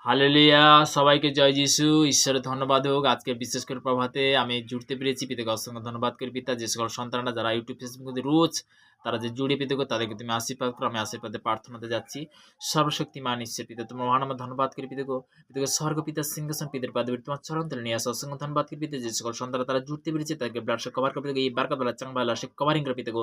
Hallelujah! সবাইকে জয় যিশু। ঈশ্বরের ধন্যবাদ হোক। আজকে বিশেষ করে প্রভাতে আমি জুড়তে পেরেছি। পিতাকে অসংখ্য ধন্যবাদ করি পিতা। যে সকল সন্তানরা যারা YouTube, Facebook মধ্যে রোজ তারা যে জুড়ে পিতাকে তাদেরকে তুমি আশীর্বাদ করো। আমি আশীর্বাদে প্রার্থনাতে যাচ্ছি। সর্বশক্তিমান ঈশ্বর পিতা তোমার মহান নামে ধন্যবাদ করি পিতাকে। পিতাকে স্বর্গ পিতার সিংহাসন পিতার পাদে তোমার চরণ তলে নিয়ে আসো। অসংখ্য ধন্যবাদ করি পিতা। যে সকল সন্তানরা তারা জুড়তে পেরেছে তাদেরকে ব্লাড সে কভার করে পিতাকে এই বারকাত বেলা চাং বেলা সে কভারিং করে পিতাকে।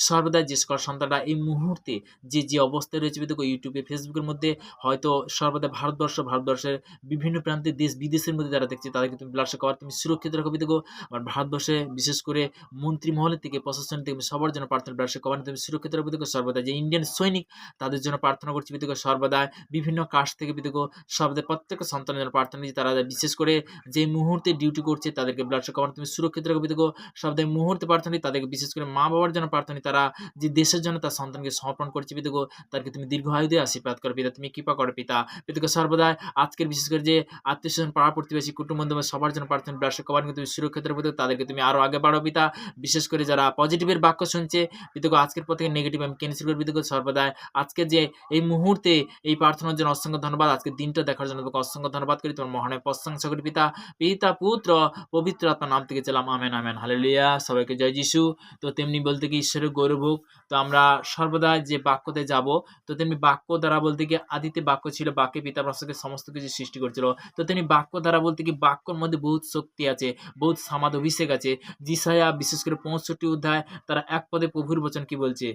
সর্বদা যে সকল সন্তানরা এই মুহূর্তে যে অবস্থায় রয়েছে পিতাকে YouTube, Facebook এর মধ্যে হয়তো সর্বদা ভারতবর্ষের বিভিন্ন প্রান্তে দেশ বিদেশের মধ্যে যারা দেখছে তাদেরকে তুমি ব্লাড কভার তুমি সুরক্ষিত রাখো পিতাগো। আমার ভারতবর্ষে বিশেষ করে মন্ত্রী মহলের থেকে প্রশাসন থেকে সবার জন্য প্রার্থনা ব্লাড কভার তুমি সুরক্ষিত রাখো পিতাগো। সর্বদা যে ইন্ডিয়ান সৈনিক তাদের জন্য প্রার্থনা করছি পিতাগো। সর্বদা বিভিন্ন কাস্ট থেকে পিতাগো সর্বদা প্রত্যেকটা সন্তানের জন্য প্রার্থনা করছি। তারা বিশেষ করে যে মুহূর্তে ডিউটি করছে তাদেরকে ব্লাড কভার তুমি সুরক্ষিত রাখো পিতাগো। সর্বদা মুহূর্তে প্রার্থনা তাদেরকে বিশেষ করে মা বাবার জন্য প্রার্থনা তারা যে দেশের জন্য তার সন্তানকে সমর্পণ করছে পিতাগো। তাদেরকে তুমি দীর্ঘায়ু দিয়ে আশীর্বাদ করো পিতা। তুমি কৃপা করো পিতা। পিতাগো সর্বদা আজকের বিশেষ করে যে আত্মীয়স্বজন পাড়া প্রতিবেশী কুটুম্ব বান্ধব সবার জন্য প্রার্থনা ব্লাড কভার তুমি সুরক্ষিত রাখো তাদেরকে তুমি আরো আগে বাড়ো পিতা। বিশেষ করে যারা পজিটিভের বাক্য শুনছে পিতাগো আজকের পর থেকে নেগেটিভ আমি ক্যান্সেল করে পিতাগো। সর্বদা আজকে যে এই মুহূর্তে এই প্রার্থনার জন্য অসংখ্য ধন্যবাদ। আজকের দিনটা দেখার জন্য তোমাকে অসংখ্য ধন্যবাদ করি। তোমার মহানের প্রশংসা করি পিতা। পিতা পুত্র পবিত্র আত্মার নাম থেকে চালাম আমেন আমেন হালেলুয়া। সবাইকে জয় যিশু। তো তেমনি বলতে কি ঈশ্বরের গৌরব হোক। তো আমরা সর্বদা যে বাক্যতে যাব তো তেমনি বাক্য দ্বারা বলতে কি আদিতে বাক্য ছিল, বাক্যে পিতা প্রসঙ্গে সমস্ত কিছু সৃষ্টি করছিল। তো তেমনি বাক্য দ্বারা বলতে কি বাক্যর মধ্যে বহুত শক্তি আছে, বহুত সামাদ অভিষেক আছে। যিশায়া বিশেষ করে 65 অধ্যায় তারা এক পদে প্রভুর বচন কি বলছে,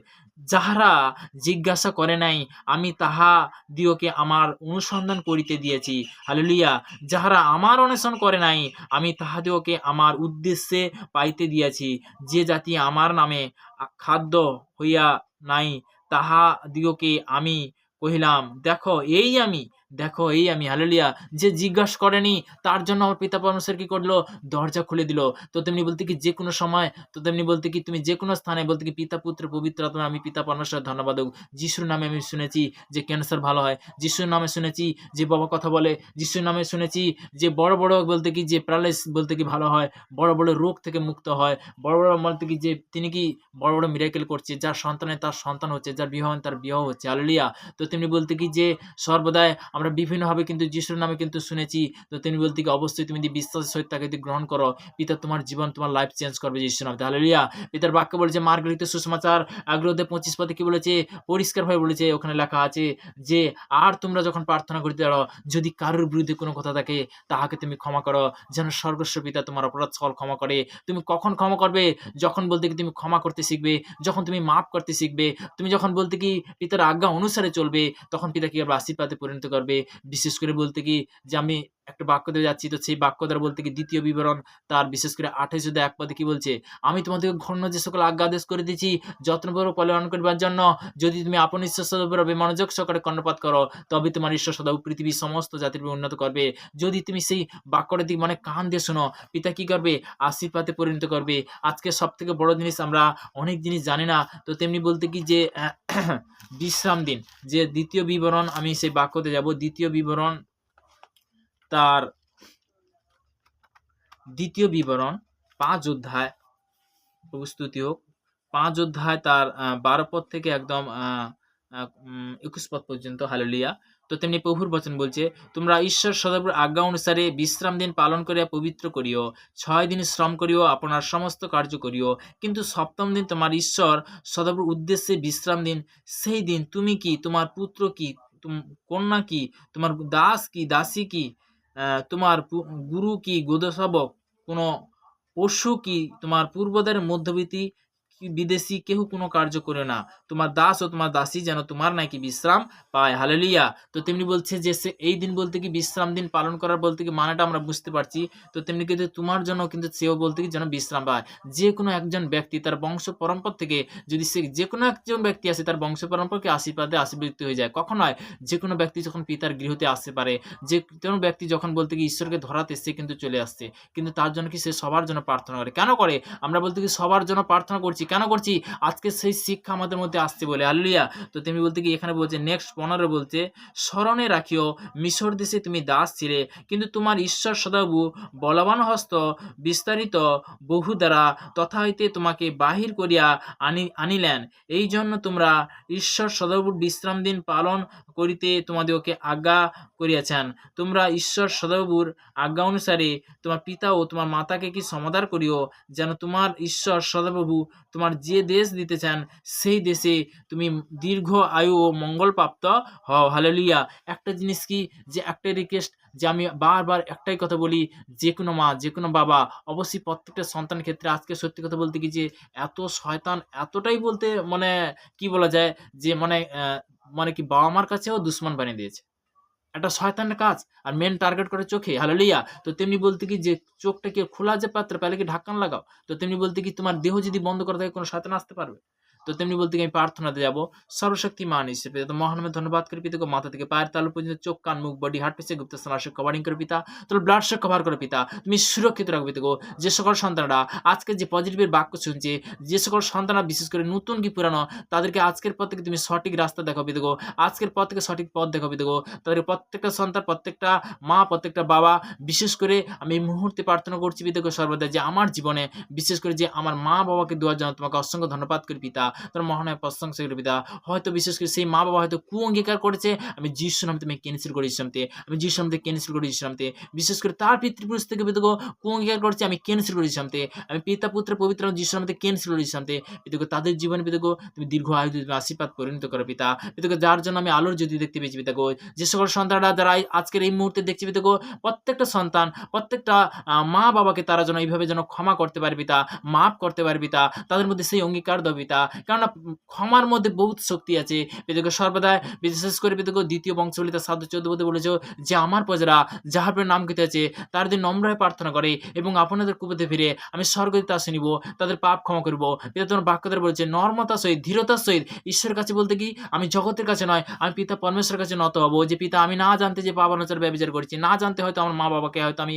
যাহারা জিজ্ঞাসা করে নাই আমি তাহা দিওকে আমার অনুসন্ধান করিতে দিয়েছি। হালেলুয়া। যাহারা আমার অনুসরণ করে নাই আমি তাহাদিওকে আমার উদ্দেশ্যে পাইতে দিয়েছি। যে জাতি আমার নামে খাদ্য হইয়া নাই তাহা দিওকে আমি কহিলাম দেখো এই আমি, দেখো এই আমি। হালেলুয়া। যে জিজ্ঞাসা করেনি তার জন্য আমার পিতা পরমেশ্বর কি করলো, দরজা খুলে দিল। তো তেমনি বলতে কি যে কোনো সময়, তো তেমনি বলতে কি তুমি যে কোনো স্থানে বলতে কি পিতা পুত্র পবিত্র আত্মা আমি পিতা পরমেশ্বর ধন্যবাদ হোক। যিশুর নামে আমি শুনেছি যে ক্যান্সার ভালো হয়, যিশুর নামে শুনেছি যে বাবা কথা বলে, যিশুর নামে শুনেছি যে বড় বড় বলতে কি যে প্যারালাইসিস বলতে কি ভালো হয়, বড় বড় রোগ থেকে মুক্ত হয়, বড় বড় বলতে কি যে তিনি কি বড় বড় মিরাকেল করছে, যার সন্তানের তার সন্তান হচ্ছে, যার বিবাহ তার বিবাহ হচ্ছে। হালেলুয়া। তো তেমনি বলতে কি যে সর্বদাই আমরা বিভিন্নভাবে কিন্তু যিশুর নামে কিন্তু শুনেছি। তো তিনি বলতে কি অবশ্যই তুমি যদি বিশ্বাসের সহিত তাকে যদি গ্রহণ করো পিতা তোমার জীবন তোমার লাইফ চেঞ্জ করবে যিশুর নামে। হালেলুয়া। পিতার বাক্য বলেছে মার্ক লিখিত সুসমাচার 11:25 পদে কি বলেছে, পরিষ্কারভাবে বলেছে, ওখানে লেখা আছে যে আর তোমরা যখন প্রার্থনা করিতে পারো যদি কারোর বিরুদ্ধে কোনো কথা থাকে তাহাকে তুমি ক্ষমা করো যেন স্বর্গস্ব পিতা তোমার অপরাধ সকল ক্ষমা করে। তুমি কখন ক্ষমা করবে? যখন বলতে কি তুমি ক্ষমা করতে শিখবে, যখন তুমি মাফ করতে শিখবে, তুমি যখন বলতে কি পিতার আজ্ঞা অনুসারে চলবে, তখন পিতা কি করবে আশীর্বাদে পরিণত করবে। বিশেষ করে বলতে কি যে আমি একটা বাক্য দিয়ে যাচ্ছি, তো সেই বাক্য দ্বারা বলতে কি দ্বিতীয় বিবরণ তার বিশেষ করে 28 অধ্যায় 1 পদে কি বলছে, আমি তোমাদেরকে ঘন্য যে সকল আজ্ঞা আদেশ করে দিয়েছি যত্নপূর্বক পালন করবার জন্য, যদি তুমি আপন ঈশ্বরের উপর মনোযোগ সহকারে কর্ণপাত করো তবে তোমার ঈশ্বর সদা পৃথিবীর সমস্ত জাতির উপর উন্নত করবে। যদি তুমি সেই বাক্যটার দিকে মানে কান দিয়ে শোনো পিতা কি করবে আশীর্বাদে পরিণত করবে। আজকে সব থেকে বড় জিনিস আমরা অনেক জিনিস জানি না। তো তেমনি বলতে কি যে বিশ্রাম দিন যে দ্বিতীয় বিবরণ, আমি সেই বাক্যতে যাব। দ্বিতীয় বিবরণ তার দ্বিতীয় বিবরণ 5 অধ্যায়, প্রস্তুতি হোক, 5 অধ্যায় তার 12 পদ থেকে একদম 21 পদ পর্যন্ত। হালেলুয়া। তো তেমনি প্রভুর বচন বলছে, তোমরা ঈশ্বর সদাপ্রভুর আজ্ঞা অনুসারে বিশ্রাম দিন পালন করিয়া পবিত্র করিও। 6 দিন শ্রম করিও, আপনার সমস্ত কার্য করিও, কিন্তু সপ্তম দিন তোমার ঈশ্বর সদাপ্রভুর উদ্দেশ্যে বিশ্রাম দিন। সেই দিন তুমি কি, তোমার পুত্র কি, কন্যা কি, তোমার দাস কি, দাসী কি, তোমার গুরু কি, গোদশাবক, কোনো পশু কি, তোমার পূর্বদের মধ্যবর্তী বিদেশী কেউ কোনো কার্য করে না। তোমার দাস ও তোমার দাসী যেন তোমার নাকি বিশ্রাম পায়। হালেলুয়া। তো তেমনি বলছে যে সে এই দিন বলতে কি বিশ্রাম দিন পালন করার বলতে কি মানেটা আমরা বুঝতে পারছি। তো তেমনি কিন্তু তোমার জন্য কিন্তু সেও বলতে কি যেন বিশ্রাম পায়। যে কোনো একজন ব্যক্তি তার বংশ পরম্পরা থেকে যদি সে যে কোনো একজন ব্যক্তি আছে তার বংশ পরম্পরাকে আশীর্বাদে আশীর্বাদিত হয়ে যায়। কখন হয়? যে কোনো ব্যক্তি যখন পিতার গৃহতে আসতে পারে, যে কোনো ব্যক্তি যখন বলতে কি ঈশ্বরকে ধরাতে সে কিন্তু চলে আসছে, কিন্তু তার জন্য কি সে সবার জন্য প্রার্থনা করে। কেন করে? আমরা বলতে কি সবার জন্য প্রার্থনা করছি, কেন করছি? আজকে সেই শিক্ষা আমাদের মধ্যে আসছে বলে। হালেলুয়া। তো তুমি বলতে কি এখানে বলছে নেক্সট 15 বলছে, স্মরণে রাখিও মিশর দেশে তুমি দাস ছিলে, কিন্তু তোমার ঈশ্বর সদাপ্রভু বলবান হস্ত বিস্তারিত বহু দ্বারা তথা হইতে তোমাকে বাহির করিয়া আনিলেন। এই জন্য তোমরা ঈশ্বর সদাপ্রভুর বিশ্রাম দিন পালন করিতে তোমাদিগকে আজ্ঞা করিয়াছেন। তোমরা ঈশ্বর সদাপ্রভুর আজ্ঞা অনুসারে তোমার পিতা ও তোমার মাতাকে কি সমাদর করিও, যেন তোমার ঈশ্বর সদাপ্রভু তোমার যে দেশ দিতেছেন সেই দেশে তুমি দীর্ঘ আয়ু ও মঙ্গল প্রাপ্ত হও। হালেলুয়া। একটা জিনিস কি, যে একটাই রিকোয়েস্ট, যে আমি বারবার একটাই কথা বলি, যে কোনো মা, যে কোনো বাবা অবশ্যই প্রত্যেকটা সন্তানের ক্ষেত্রে আজকে সত্যি কথা বলতে কি, যে এত শয়তান এতটাই বলতে মানে কি বলা যায়, যে মানে কি বাবা মার কাছেও দুশ্মন বানিয়ে দিয়েছে। একটা শয়তানের কাজ, আর মেন টার্গেট করে চোখে। হালেলুয়া। তো তেমনি বলতে কি, যে চোখটাকে খোলা যে পাত্র পেলে কি ঢাকন লাগাও। তো তেমনি বলতে কি, তোমার দেহ যদি বন্ধ করে থাকে কোনো শয়তান আসতে পারবে? তো তেমনি বলতে কি, আমি প্রার্থনাতে যাব সর্বশক্তিমান হিসেবে তো মহানামে ধন্যবাদ করে পিতা, মাথা থেকে পায়ের তালু পর্যন্ত চোখ কান মুখ বডি হার্ট পেছে গুপ্ত স্নাসে কভারিং করে পিতা, তোর ব্লাড শেক কভার করে পিতা, তুমি সুরক্ষিত রাখবে পিতা গো। যে সকল সন্তানরা আজকে যে পজিটিভের বাক্য শুনছে, যে সকল সন্তানরা বিশেষ করে নতুন কি পুরানো, তাদেরকে আজকের পর থেকে তুমি সঠিক রাস্তা দেখাও পিতা গো। আজকের পর থেকে সঠিক পথ দেখাও পিতা গো। তাদের প্রত্যেকটা সন্তান, প্রত্যেকটা মা, প্রত্যেকটা বাবা, বিশেষ করে আমি এই মুহূর্তে প্রার্থনা করছি পিতা গো সর্বদা, যে আমার জীবনে বিশেষ করে যে আমার মা বাবাকে দেওয়ার জন্য তোমাকে অসংখ্য ধন্যবাদ করি পিতা। তোর মহানয় প্রশংসা করি পিতা। হয়তো বিশেষ করে সেই মা বাবা হয়তো অঙ্গীকার করেছে, আমি যিশুর নামে তুমি ক্যান্সেল করে ইসলামতে, আমি যিশুর নামে ক্যান্সেল করে ইসলামতে, বিশেষ করে তার পিতৃপুরুষ থেকে পিতা গো অঙ্গীকার করছে, আমি ক্যান্সেল করে ইসলামতে, আমি পিতা পুত্র পবিত্র যিশুর নামে ক্যান্সেল করে ইসলামতে পিতা গো। তাদের জীবনে পিতা গো তুমি দীর্ঘ আয়ু তুমি আশীর্বাদ পরিণত করো পিতা। পিতা গো, যার জন্য আমি আলোর জ্যোতি দেখতে পেয়েছি পিতা গো, যে সকল সন্তানরা যারা আজকের এই মুহূর্তে দেখছি পিতা গো, প্রত্যেকটা সন্তান, প্রত্যেকটা মা বাবাকে তারা যেন এইভাবে যেন ক্ষমা করতে পারে পিতা, মাফ করতে পারে পিতা, তাদের মধ্যে সেই অঙ্গীকার দাও পিতা। কেননা ক্ষমার মধ্যে বহুত শক্তি আছে পিতা গো সর্বদা। বিশেষ করে পিতা গো দ্বিতীয় বংশবলিতা 7:14 বলেছো, যে আমার প্রজারা যাহার নাম কীতে আছে তার যদি নম্র হয়ে প্রার্থনা করে এবং আপনাদের কুপথে ফিরে আমি স্বর্গ তা শুনিব, তাদের পাপ ক্ষমা করব পিতা। তোমার বাক্যদের বলেছে নর্মতা সহিত, ধীরতার সহিত ঈশ্বরের কাছে বলতে কি, আমি জগতের কাছে নয়, আমি পিতা পরমেশ্বরের কাছে নত হবো। যে পিতা, আমি না জানতে যে পাপ অনাচার ব্যভিচার করেছি, না জানতে হয়তো আমার মা বাবাকে হয়তো আমি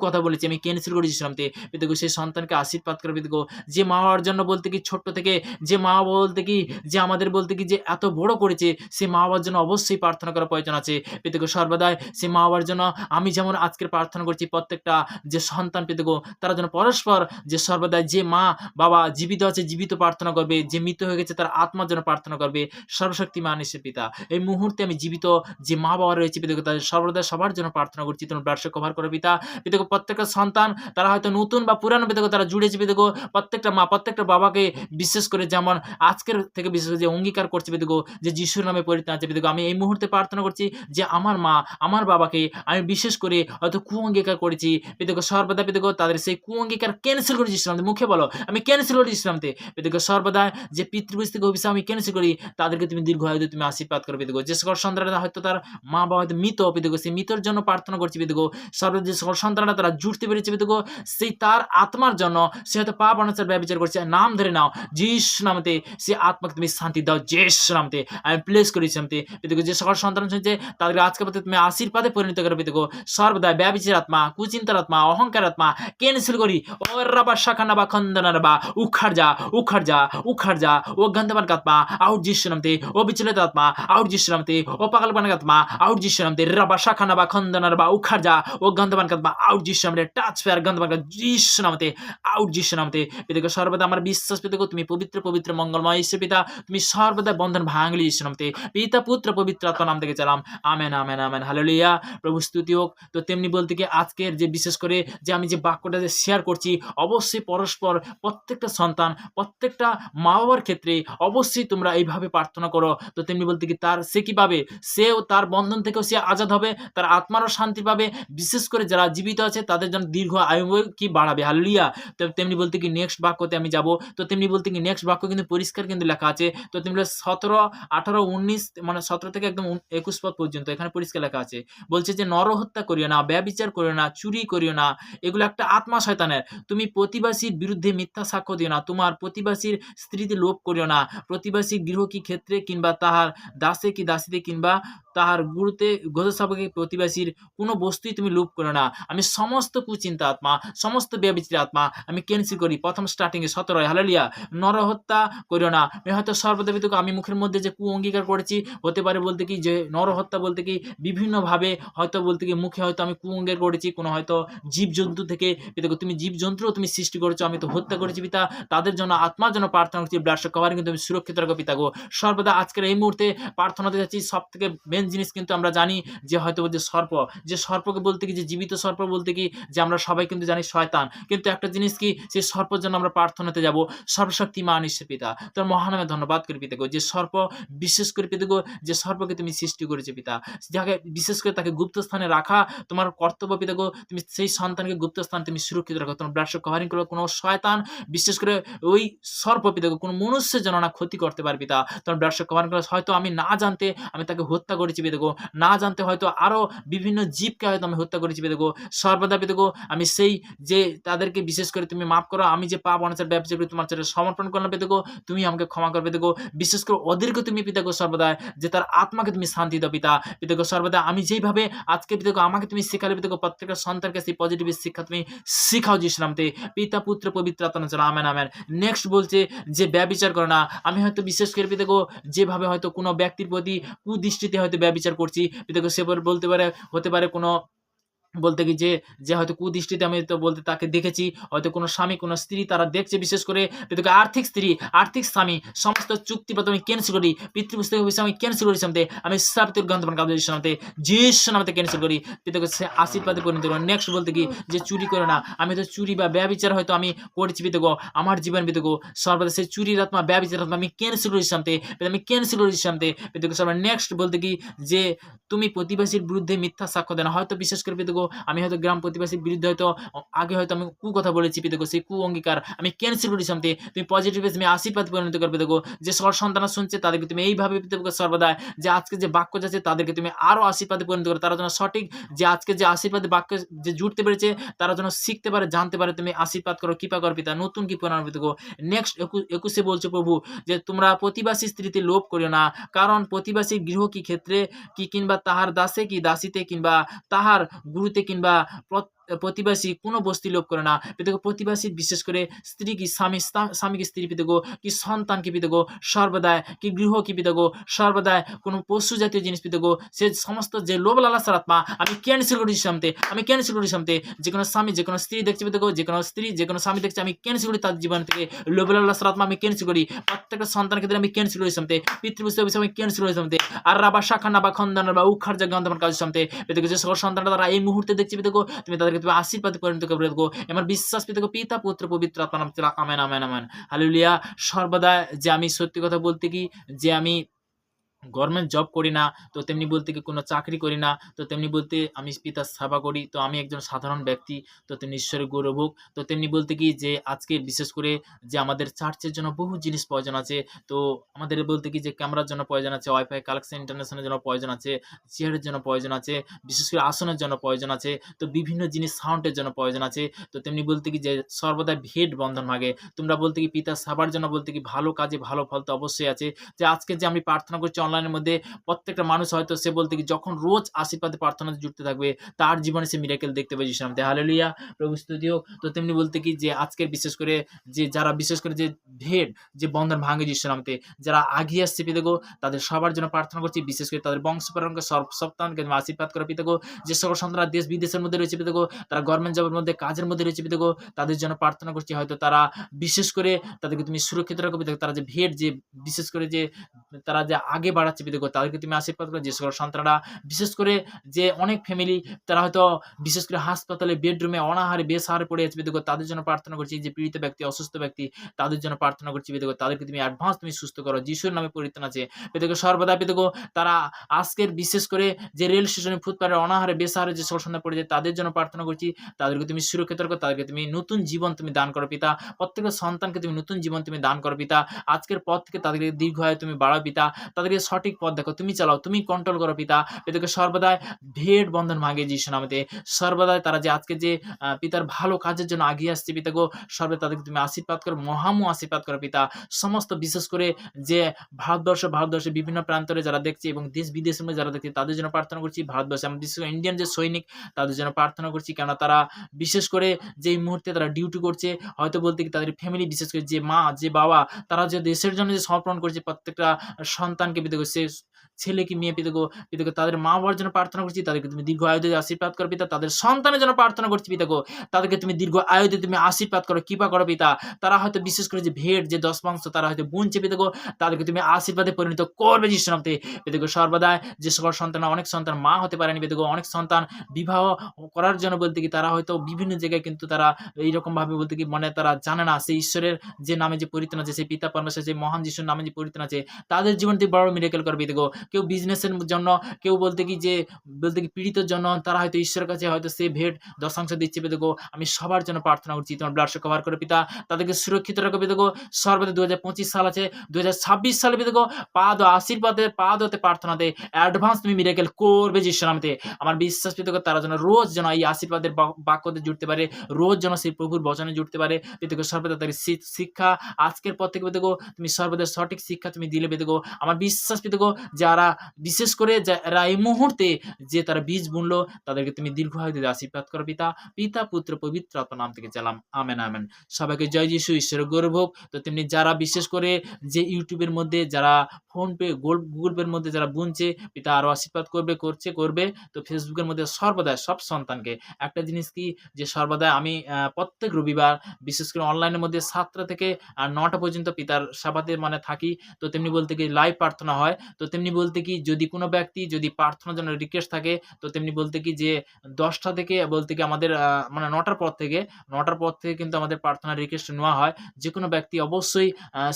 কথা বলেছি, আমি ক্যান্সেল করেছি ইসলামতে পিতা গো। সেই সন্তানকে আশীর্বাদ করে পিতা গো। যে মা বাবার জন্য বলতে কি ছোট্ট থেকে, যে মা বাবা বলতে কি, যে আমাদের বলতে কি, যে এত বড় করেছে, সে মা বাবার জন্য অবশ্যই প্রার্থনা করার প্রয়োজন আছে পিতা গো সর্বদাই। সে মা বাবার জন্য আমি যেমন আজকের প্রার্থনা করছি, প্রত্যেকটা যে সন্তান পিতা গো, তারা যেন পরস্পর যে সর্বদাই, যে মা বাবা জীবিত আছে জীবিত প্রার্থনা করবে, যে মৃত হয়ে গেছে তার আত্মার জন্য প্রার্থনা করবে। সর্বশক্তিমান এসে পিতা, এই মুহূর্তে আমি জীবিত যে মা বাবা রয়েছে পিতা গো, তাদের সর্বদা সবার জন্য প্রার্থনা করছি, তোমার ব্লাড কভার করে পিতা। পিতা গো, প্রত্যেকটা সন্তান তারা হয়তো নতুন বা পুরানো পিতা গো, তারা জুড়েছে পিতা গো। প্রত্যেকটা মা, প্রত্যেকটা বাবাকে বিশেষ করে যেমন আজকের থেকে বিশেষ করে যে অঙ্গীকার করছে পিতা গো, যে যিশুর নামে পরিত্রাণ আছে পিতা গো, আমি এই মুহূর্তে প্রার্থনা করছি, যে আমার মা, আমার বাবাকে আমি বিশেষ করে হয়তো অঙ্গীকার করেছি পিতা গো সর্বদা পিতা গো, তাদের সেই অঙ্গীকার ক্যান্সেল করে ইসলামতে, মুখে বলো আমি ক্যান্সেল করে ইসলামতে পিতা গো সর্বদা। যে পিতৃপুরুষ থেকে অভিশাপ আমি ক্যান্সেল করি, তাদেরকে তুমি দীর্ঘ আয়ু তুমি আশীর্বাদ করো পিতা গো। যে সকল সন্তানরা হয়তো তার মা বাবা হয়তো মৃত পিতা গো, সেই মৃতর জন্য প্রার্থনা করছি পিতা গো সর্বদা। যে সকল সন্তানরা তারা জুড়তে পেরেছে পিতা গো, সেই তার আত্মার জন্য, সে হয়তো পাপ অনাচার ব্যবচার করছে, নাম ধরে নাও যিশু নামতে, সে আত্মাকে তুমি শান্তি দাও যিশু নামতে, আমি প্লেস করি শান্তি পিতা গো। যে সকল সন্তান শুনছে তাদেরকে আজকে পথে তুমি আশীর্বাদে পরিণত করো পিতা গো সর্বদা। ব্যভিচার আত্মা, কুচিন্তার আত্মা, অহংকার আত্মা ক্যান্সেল করি। ও রাবা শাখানা বা খন্দনা রাবা, উখাড় যা, উখাড় যা, উখাড় যা। ও গন্ধবান আত্মা আউট যিশু নামতে, ও বিচলিত আত্মা আউট যিশু নামতে, ও পাগলবান আত্মা আউট যিশু নামতে, রাবা শাখানা বা খন্দনা রাবা, উখাড় যা। ও গন্ধবান আত্মা আউট যিশু নামতে, টাচ ফেয়ার গন্ধবান যিশু নামতে, আউট যিশু নামতে পিতা গো সর্বদা। আমার বিশ্বাস পিতা গো, তুমি পবিত্র পবিত্র মঙ্গলময় ঈশ্বর পিতা, তুমি সর্বদা বন্ধন ভাঙলি যিশু নামতে, পিতা পুত্র পবিত্র আত্মা নাম থেকে চালাম। Amen amen amen hallelujah. প্রভু স্তুতি হোক। তো তেমনি বলতে কি, আজকের যে বিশেষ করে যে আমি যে বাক্যটা যে শেয়ার করছি, অবশ্যই পরস্পর প্রত্যেকটা সন্তান, প্রত্যেকটা মা বাবার ক্ষেত্রে অবশ্যই তোমরা এইভাবে প্রার্থনা করো। তো তেমনি বলতে কি, তার সে কি পাবে, সেও তার বন্ধন থেকেও সে আজাদ হবে, তার আত্মারও শান্তি পাবে। বিশেষ করে যারা জীবিত আছে তাদের জন্য দীর্ঘ আয়ু কি বাড়াবে। হালেলুয়া। তো তেমনি বলতে কি, নেক্সট বাক্যতে আমি যাব। তো তেমনি বলতে কি, নেক্সট বাক্য কিন্তু পরিষ্কার কিন্তু লেখা আছে। তো তেমনি 17, 18, 19 মানে 17 থেকে একদম 21 পদ পর্যন্ত এখানে পরিষ্কার লেখা আছে। বলছে যে নরহত্যা করিও না, ব্যভিচার করিও না, চুরি করিও না, এগুলো একটা আত্মা শয়তানের। তুমি প্রতিবাসীর বিরুদ্ধে মিথ্যা সাক্ষ্য দিও না, তোমার প্রতিবাসীর স্ত্রীতে লোভ করিও না, প্রতিবাসী গৃহ কি ক্ষেত্রে কিংবা তাহার দাসে কি দাসীতে কিংবা তাহার গুরুতে গৃহস্থাপকে প্রতিবাসীর কোনো বস্তুই তুমি লোভ করো না। আমি সমস্ত কুচিন্তা আত্মা, সমস্ত ব্যভিচারী আত্মা আমি ক্যান্সেল করি। প্রথম স্টার্টিংয়ে 17 হালেলুয়া। নরহত্যা করিও না। হয়তো সর্বদা আমি মুখের মধ্যে যে অঙ্গীকার করেছি, হতে পারে বলতে কি, যে নরহত্যা বলতে কি বিভিন্নভাবে হয়তো বলতে কি মুখে হয়তো আমি অঙ্গীকার করেছি, কোনো হয়তো জীবজন্তু থেকে পিতা, তুমি জীবজন্তুও তুমি সৃষ্টি করেছো, আমি তো হত্যা করেছি পিতা, তাদের জন্য আত্মার জন্য প্রার্থনা করছি, ব্লাড কভারিং কিন্তু তুমি সুরক্ষিত রাখো পিতা গো সর্বদা। আজকের এই মুহূর্তে প্রার্থনাতে যাচ্ছি, সব থেকে মেন জিনিস কিন্তু আমরা জানি যে হয়তো যে সর্প, যে সর্পকে বলতে কি, যে জীবিত সর্প বলতে কি, যে আমরা সবাই কিন্তু জানি শয়তান। কিন্তু একটা জিনিস কি, সেই সর্পের জন্য আমরা প্রার্থনাতে যাব, সর্বশক্তিমান ঈশ্বর পিতা, তোর মহানামে ধন্যবাদ করি পিতা গো, যে সর্প বিশেষ করে পিতা গো, যে সর্পকে তুমি সৃষ্টি করেছো পিতা, যাকে বিশেষ করে তাকে গুপ্ত স্থানে রাখা তোমার কর্তব্য পিতা গো। তুমি সেই সন্তানকে গুপ্ত স্থানে তুমি সুরক্ষিত রাখো, তোমার ব্লাড কভারিং করো, কোনো শয়তান বিশেষ করে ওই সর্প পিতা গো কোনো মনুষ্যের যেন না ক্ষতি করতে পারে পিতা। তোমার ব্লাড কভারিং করো, হয়তো আমি না জানতে আমি তাকে হত্যা করেছি পিতা গো, না জানতে হয়তো আরো বিভিন্ন জীবকে হয়তো আমি হত্যা করেছি পিতা গো। সর্বদা পিতা গো আমি সেই যে তাদেরকে বিশেষ করে তুমি মাফ করো, আমি যে পাপ অনাচার ব্যবসা করে তোমার কাছে সমর্পণ করলাম পিতা গো, তুমি আমাকে ক্ষমা করবে পিতা গো। বিশেষ করে ওদেরকে তুমি পিতা গো সর্বদা, যে তার আত্মাকে তুমি শান্তি দাও পিতা, পিতা গো সর্বদা আমি যেইভাবে আজকে পিতা গো আমাকে তুমি শেখালে পিতা গো, প্রত্যেকটা সন্তানকে সেই পজিটিভ শিক্ষা তুমি শিখাও যিশু নামে, পিতা পুত্র পবিত্র আত্মার নামে আমেন আমেন। নেক্সট বলছে যে ব্যভিচার করো না। আমি হয়তো বিশেষ করে পিতা গো যেভাবে হয়তো কোনো ব্যক্তির প্রতি কুদৃষ্টিতে হয়তো ব্যভিচার করছি পিতা গো, সে বলতে পারে, হতে পারে কোনো বলতে কি যে, যে হয়তো কুদৃষ্টিতে আমি তো বলতে তাকে দেখেছি, হয়তো কোনো স্বামী কোনো স্ত্রী তারা দেখছে, বিশেষ করে পিতাকে আর্থিক স্ত্রী আর্থিক স্বামী সমস্ত চুক্তিপত্র আমি ক্যান্সেল করি, পিতৃপুস্তক বিষয়ে আমি ক্যান্সেল করি সামতে, আমি সাবিতুল গন্ধমান কাজ নামতে যিশু নামতে ক্যান্সেল করি পিতাকে, সে আশীর্বাদে পরিণত করি। নেক্সট বলতে কি যে চুরি করে না। আমি তো চুরি বা ব্যভিচার হয়তো আমি করেছি পিতাগো, আমার জীবন পিতাগো সর্বদা সেই চুরির আত্মা ব্যভিচার আত্মা আমি ক্যান্সেল করি সামতে, আমি ক্যান্সেল করি সামতে পিতাকে সর্বদা। নেক্সট বলতে কি যে তুমি প্রতিবেশীর বিরুদ্ধে মিথ্যা সাক্ষ্য দেন। হয়তো বিশেষ করে পিতাগো আমি হয়তো গ্রাম প্রতিবেশীর বিরুদ্ধে হয়তো আগে হয়তো আমি কথা বলেছি পিতাগো, সেই অঙ্গীকার আমি ক্যান্সেল করি সামতে, তুমি পজিটিভ তুমি আশীর্বাদ পরিণত করবে পিতাগো। যে সকল সন্তান শুনছে তাদেরকে তুমি এইভাবে পিতাগো সর্বদা, যে আজকে যে বাক্য যাচ্ছে তাদেরকে তুমি আরো আশীর্বাদে পরিণত করো, তারা যেন সঠিক যে আজকে যে আশীর্বাদে বাক্য যে জুড়তে পেরেছে তারা যেন শিখতে পারে, জানতে পারে, তুমি আশীর্বাদ করো, কৃপা করো পিতা, নতুন কি প্রণাম পিতাগো। নেক্সট 21 বলছে প্রভু যে তোমরা প্রতিবাসী স্ত্রীতে লোভ করিও না, কারণ প্রতিবাসী গৃহ কি ক্ষেত্রে কি, কিংবা তাহার দাসে কি দাসীতে, কিংবা তাহার গুরুতে, কিংবা প্রতিবাসী কোনো বস্তি লোভ করে না পিতাগো। প্রতিবাসী বিশেষ করে স্ত্রী কি স্বামী কি স্ত্রী পিতাগো, কি সন্তান কি পিতাগো সর্বদাই, কি গৃহ কি পিতাগো সর্বদাই, কোনো পশু জাতীয় জিনিস পিতাগো, সে সমস্ত যে লোভ লালসার আত্মা আমি ক্যান্সেল করি সামতে, আমি ক্যান্সেল করি সামতে। যে কোনো স্বামী যে কোনো স্ত্রী দেখছে পিতাগো, যে কোনো স্ত্রী যে কোনো স্বামী দেখছে, আমি ক্যান্সেল করি তার জীবন থেকে লোভ লালসার আত্মা আমি ক্যান্সেল করি, প্রত্যেকটা সন্তান ক্ষেত্রে আমি ক্যান্সেল করি সামতে, পিতৃপুস্তক বিষয়ে আমি ক্যান্সেল করি সামতে। আর রাবা শাখানা বা খন্দন বা উখার জায়গা আমার কাজ সামতে পিতাগো, যে সকল সন্তানরা তারা এই মুহূর্তে দেখছে পিতাগো, তুমি তাদেরকে তুমি আশীর্বাদ পরিণত করবে পিতাগো। আমার বিশ্বাস পিতাগো পিতা পুত্র পবিত্র আত্মার নামে আমেন আমেন আমেন হালেলুয়া। সর্বদা যে আমি সত্যি কথা বলতে কি যে আমি গভর্নমেন্ট জব করি না, তো তেমনি বলতে কি কোনো চাকরি করি না, তো তেমনি বলতে আমি পিতার সেবা করি, তো আমি একজন সাধারণ ব্যক্তি, তো তেমনি ঈশ্বরের গৌরব হোক। তো তেমনি বলতে কি যে আজকে বিশেষ করে যে আমাদের চার্চের জন্য বহু জিনিস প্রয়োজন আছে, তো আমাদের বলতে কি যে ক্যামেরার জন্য প্রয়োজন আছে, ওয়াইফাই কালেকশন ইন্টারনেশনের জন্য প্রয়োজন আছে, চেয়ারের জন্য প্রয়োজন আছে, বিশেষ করে আসনের জন্য প্রয়োজন আছে, তো বিভিন্ন জিনিস সাউন্ডের জন্য প্রয়োজন আছে। তো তেমনি বলতে কি যে সর্বদা ভেদ বন্ধন ভাগে তোমরা বলতে কি পিতার সেবার জন্য বলতে কি ভালো কাজে ভালো ফল তো অবশ্যই আছে। যে আজকে যে আমি প্রার্থনা করছি অনলাইনের মধ্যে, প্রত্যেকটা মানুষ হয়তো সে বলতে কি যখন রোজ আশীর্বাদে প্রার্থনাতে জুড়তে থাকবে তার জীবনে সে মিরাকেল দেখতে পাবে যিশু নামে হালেলুয়া। প্রভু স্তুতি হোক। তো তেমনি বলতে কি যে আজকের বিশেষ করে যে যারা বিশেষ করে যে ভেদ যে বন্ধন ভাঙে যিশু নামে, যারা আগিয়ে আসছে পিতাগো তাদের সবার জন্য প্রার্থনা করছি, বিশেষ করে তাদের বংশ পরম্পরাকে সপ্তাহকে আশীর্বাদ করা পিতাগো। যে সকল সন্তানরা দেশ বিদেশের মধ্যে রয়েছে পিতাগো, তারা গভর্নমেন্ট জবের মধ্যে কাজের মধ্যে রয়েছে পিতাগো, তাদের জন্য প্রার্থনা করছি, হয়তো তারা বিশেষ করে তাদেরকে তুমি সুরক্ষিত রাখো পিতাগো। তারা যে ভেদ যে বিশেষ করে যে তারা যে আগে বাড়াচ্ছে পিতাগো তাদেরকে তুমি আশীর্বাদ করো। যে সকল সন্তানরা বিশেষ করে যে অনেক ফ্যামিলি তারা হয়তো বিশেষ করে হাসপাতালে বেডরুমে অনাহারে বেসাহারে পড়ে আছে পিতাগো, তাদের জন্য প্রার্থনা করছি। যে পীড়িত ব্যক্তি অসুস্থ ব্যক্তি তাদের জন্য প্রার্থনা করছি পিতাগো, তাদেরকে তুমি অ্যাডভান্স তুমি সুস্থ করো যিশুর নামে পরিত্রাণ আছে পিতাগো। সর্বদা পিতাগো তারা আজকের বিশেষ করে যে রেল স্টেশনে ফুটপাতে অনাহারে বেসাহারে যে সকল সন্তান পড়ে যায় তাদের জন্য প্রার্থনা করছি, তাদেরকে তুমি সুরক্ষিত রাখো, তাদেরকে তুমি নতুন জীবন তুমি দান করো পিতা। প্রত্যেকটা সন্তানকে তুমি নতুন জীবন তুমি দান করো পিতা। আজকের পথ থেকে তাদেরকে দীর্ঘায়ু তুমি বাড়াও পিতা, তাদেরকে সঠিক পথ দেখো, তুমি চালাও, তুমি কন্ট্রোল করো পিতা। পিতাকে সর্বদাই ভেদ বন্ধন ভাঙে যিশু নামে সর্বদাই তারা যে আজকে যে পিতার ভালো কাজের জন্য আগিয়ে আসছে পিতাগো, সর্বদা তাদেরকে তুমি আশীর্বাদ করো, মহামু আশীর্বাদ করো পিতা। সমস্ত বিশেষ করে যে ভারতবর্ষের বিভিন্ন প্রান্তরে যারা দেখছে এবং দেশ বিদেশের মধ্যে যারা দেখছে তাদের জন্য প্রার্থনা করছি। ভারতবর্ষে আমরা বিশেষ করে ইন্ডিয়ান যে সৈনিক তাদের জন্য প্রার্থনা করছি, কেননা তারা বিশেষ করে যে এই মুহূর্তে তারা ডিউটি করছে, হয়তো বলতে কি তাদের ফ্যামিলি বিশেষ করে যে মা যে বাবা তারা যে দেশের জন্য যে সমর্পণ করছে প্রত্যেকটা সন্তানকে পিতাগো, সে ছেলে কি মেয়ে পিতাগো, পিতাগো তাদের মা বাবার জন্য প্রার্থনা করছি, তাদেরকে তুমি দীর্ঘ আয়ু দিয়ে আশীর্বাদ করো পিতা। তাদের সন্তানের জন্য প্রার্থনা করছি পিতাগো, তাদেরকে তুমি দীর্ঘ আয়ু দিয়ে তুমি আশীর্বাদ করো, কৃপা করো পিতা। তারা হয়তো বিশেষ করে যে ভেট যে 10 মাংস তারা হয়তো বুনছে পিতাগো, তাদেরকে তুমি আশীর্বাদে পরিণত করবে যিশুর নামে পিতাগো। সর্বদা যে সকল সন্তান, অনেক সন্তান মা হতে পারেনি পিতাগো, অনেক সন্তান বিবাহ করার জন্য বলতে কি তারা হয়তো বিভিন্ন জায়গায় কিন্তু তারা এইরকম ভাবে বলতে কি মানে তারা জানে না সেই ঈশ্বরের যে নামে যে পরিত্রাণ আছে, সেই পিতা পরমেশ্বর যে মহান যিশুর নামে যে পরিত্রাণ আছে, তাদের জীবন থেকে বড় মিরাকেল করবে পিতাগো। কেউ বিজনেসের জন্য, কেউ বলতে কি যে বলতে কি পীড়িতের জন্য তারা হয়তো ঈশ্বরের কাছে হয়তো সে ভেট দশাংশ দিচ্ছে পিতাগো। আমি সবার জন্য প্রার্থনা করছি, তোমার ব্লাড কভার করে পিতা, তাদেরকে সুরক্ষিত রাখো পিতাগো। সর্বদা 2025 সাল আছে, 2026 সালে পিতাগো পাদ ও আশীর্বাদে পাদ হতে প্রার্থনাতে অ্যাডভান্স তুমি মিরাকেল করবে যিশুর নামে। আমার বিশ্বাস পিতাগো তারা যেন রোজ যেন এই আশীর্বাদের বাক্যতে জুড়তে পারে, রোজ যেন সেই প্রভুর বচনে জুড়তে পারে পিতাগো। সর্বদা তাদের শিক্ষা আজকের পর থেকে পিতাগো তুমি সর্বদা সঠিক শিক্ষা তুমি দিলে পিতাগো। আমার বিশ্বাস পিতাগো যারা বিশেষ করে যারা এই মুহূর্তে যে তারা বীজ বুনলো তাদেরকে তুমি দীর্ঘায়ু দিয়ে আশীর্বাদ করো পিতা। পিতা পুত্র পবিত্র আত্মার নাম থেকে চালাম, আমেন আমেন। সবাইকে জয় যিশু, ঈশ্বরের গৌরব হোক। তো তেমনি যারা বিশেষ করে যে ইউটিউবের মধ্যে যারা ফোনপে গুগল পের মধ্যে যারা বুনছে পিতা আরো আশীর্বাদ করবে করবে। তো ফেসবুকের মধ্যে সর্বদা সব সন্তানকে একটা জিনিস কি যে সর্বদা আমি প্রত্যেক রবিবার বিশেষ করে অনলাইনের মধ্যে 7টা থেকে 9টা পর্যন্ত পিতার সাবাতে মানে থাকি। তো তেমনি বলতে কি লাইভ প্রার্থনা হয়। তো তেমনি বলতে কি যদি কোনো ব্যক্তি যদি প্রার্থনার জন্য রিকোয়েস্ট থাকে, তো তেমনি বলতে কি যে 10টা থেকে বলতে কি আমাদের মানে 9টার পর থেকে কিন্তু আমাদের প্রার্থনার রিকোয়েস্ট নেওয়া হয়। যেকোনো ব্যক্তি অবশ্যই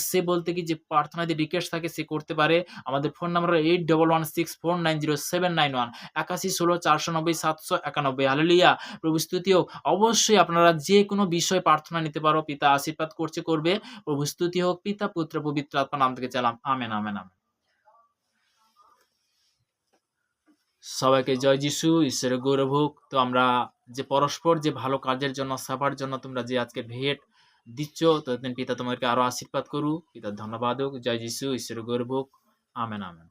সে বলতে কি যে প্রার্থনায় যদি রিকোয়েস্ট থাকে সে করতে পারে। আমাদের ফোন নাম্বার 8116490791 8116490791। হালেলুয়া, প্রভু স্তুতি হোক। অবশ্যই আপনারা যে কোনো বিষয়ে প্রার্থনা নিতে পারো, পিতা আশীর্বাদ করবে। প্রভু স্তুতি হোক, পিতা পুত্র পবিত্র আত্মার নাম থেকে চালাম, আমেন আমেন আমেন। সবাইকে জয় যিশু, ঈশ্বরের গৌরব হোক। তো আমরা যে পরস্পর যে ভালো কাজের জন্য সবার জন্য তোমরা যে আজকে ভেট দিচ্ছ, তো পিতা তোমাকে আরো আশীর্বাদ করুক। পিতার ধন্যবাদ হোক। জয় যিশু, ঈশ্বরের গৌরব হোক, আমেন আমেন।